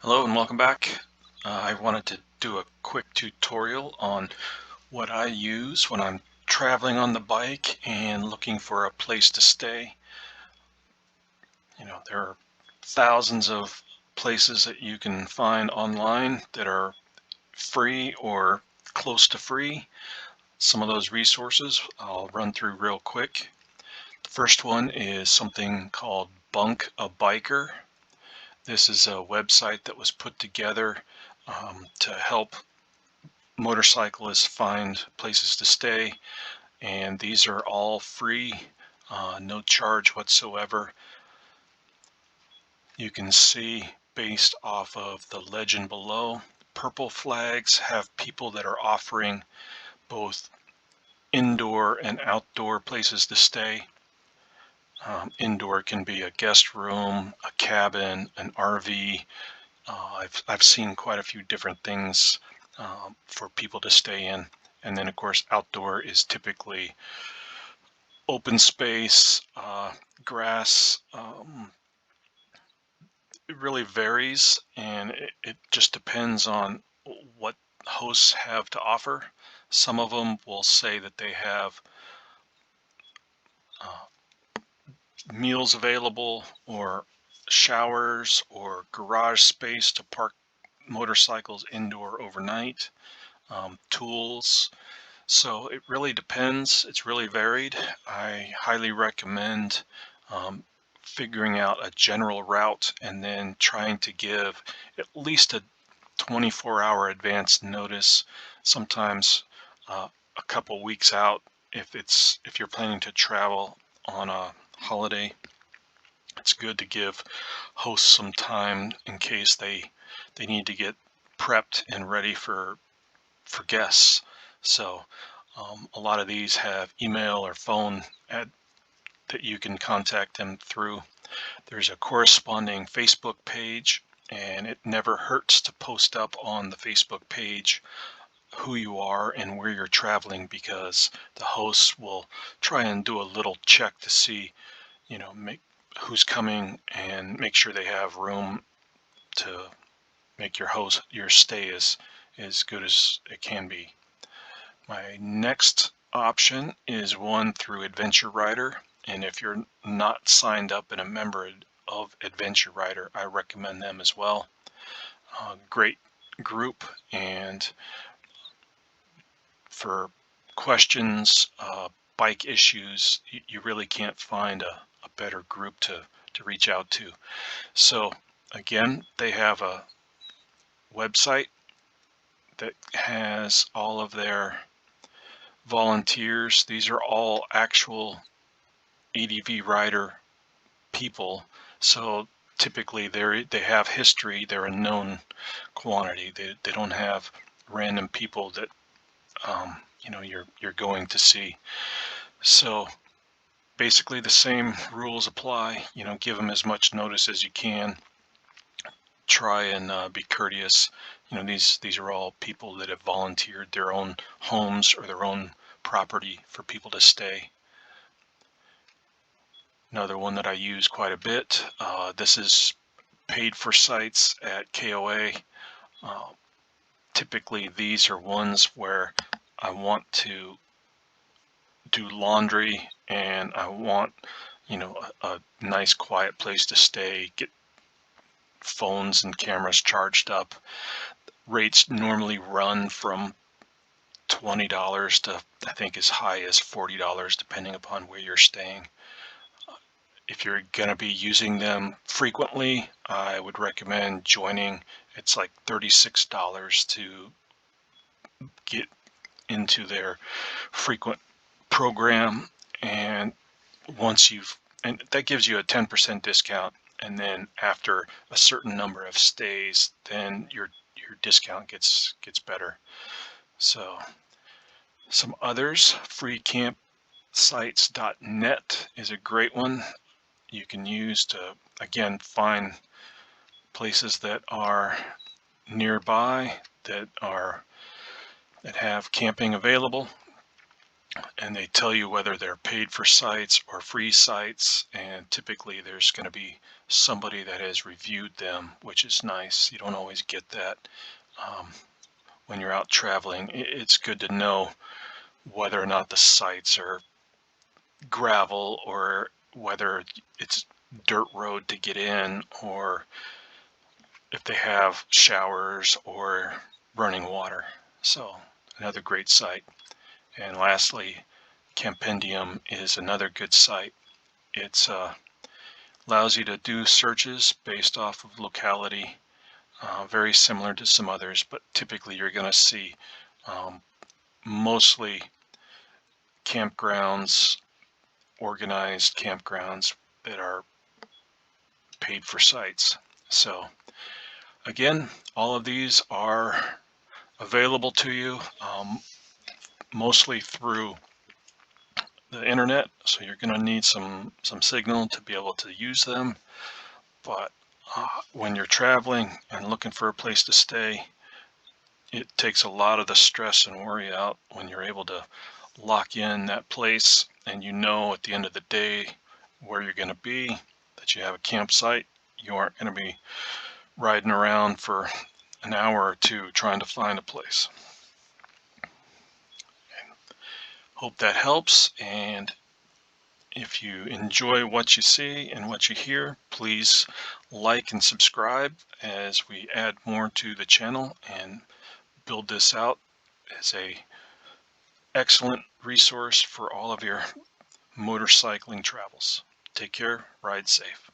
Hello and welcome back. I wanted to do a quick tutorial on what I use when I'm traveling on the bike and looking for a place to stay. There are thousands of places that you can find online that are free or close to free. Some of those resources I'll run through real quick. The first one is something called Bunk a Biker. This is a website that was put together to help motorcyclists find places to stay, and these are all free, no charge whatsoever. You can see based off of the legend below, purple flags have people that are offering both indoor and outdoor places to stay. Indoor can be a guest room, a cabin, an RV. I've seen quite a few different things for people to stay in. And then, of course, outdoor is typically open space, grass. It really varies, and it just depends on what hosts have to offer. Some of them will say that they have uh, meals available, or showers, or garage space to park motorcycles indoor overnight, tools. So it really depends. It's really varied. I highly recommend um, figuring out a general route and then trying to give at least a 24-hour advance notice, sometimes a couple weeks out if you're planning to travel on a holiday. It's good to give hosts some time in case they need to get prepped and ready for guests. So a lot of these have email or phone that you can contact them through. There's a corresponding Facebook page, and it never hurts to post up on the Facebook page who you are and where you're traveling, because the hosts will try and do a little check to see, make who's coming and make sure they have room to make your stay as good as it can be. My next option is one through Adventure Rider, and if you're not signed up and a member of Adventure Rider, I recommend them as well. Great group, and for questions, bike issues, you really can't find a better group to reach out to. So again, they have a website that has all of their volunteers. These are all actual ADV rider people, so typically they have history. They're a known quantity. They don't have random people that you're going to see. So basically the same rules apply. Give them as much notice as you can. Try and be courteous. These are all people that have volunteered their own homes or their own property for people to stay. Another one that I use quite a bit. This is paid for sites at KOA. Uh, Typically, these are ones where I want to do laundry and I want, a nice quiet place to stay, get phones and cameras charged up. Rates normally run from $20 to, I think, as high as $40, depending upon where you're staying. If you're going to be using them frequently, I would recommend joining. It's like $36 to get into their frequent program, and and that gives you a 10% discount, and then after a certain number of stays, then your discount gets better. So some others, freecampsites.net is a great one you can use to, again, find places that are nearby that have camping available. and they tell you whether they're paid for sites or free sites, and typically there's going to be somebody that has reviewed them, which is nice. You don't always get that um, when you're out traveling. It's good to know whether or not the sites are gravel or whether it's dirt road to get in, or if they have showers or running water. So another great site. And lastly, Campendium is another good site. It allows you to do searches based off of locality, very similar to some others, but typically you're going to see um, mostly campgrounds, organized campgrounds that are paid for sites. So again, all of these are available to you mostly through the internet, so you're going to need some signal to be able to use them. But when you're traveling and looking for a place to stay, it takes a lot of the stress and worry out when you're able to lock in that place, and you know at the end of the day where you're going to be, that you have a campsite. You aren't going to be riding around for an hour or two trying to find a place. Hope that helps, and if you enjoy what you see and what you hear, please like and subscribe as we add more to the channel and build this out as a excellent resource for all of your motorcycling travels. Take care, ride safe.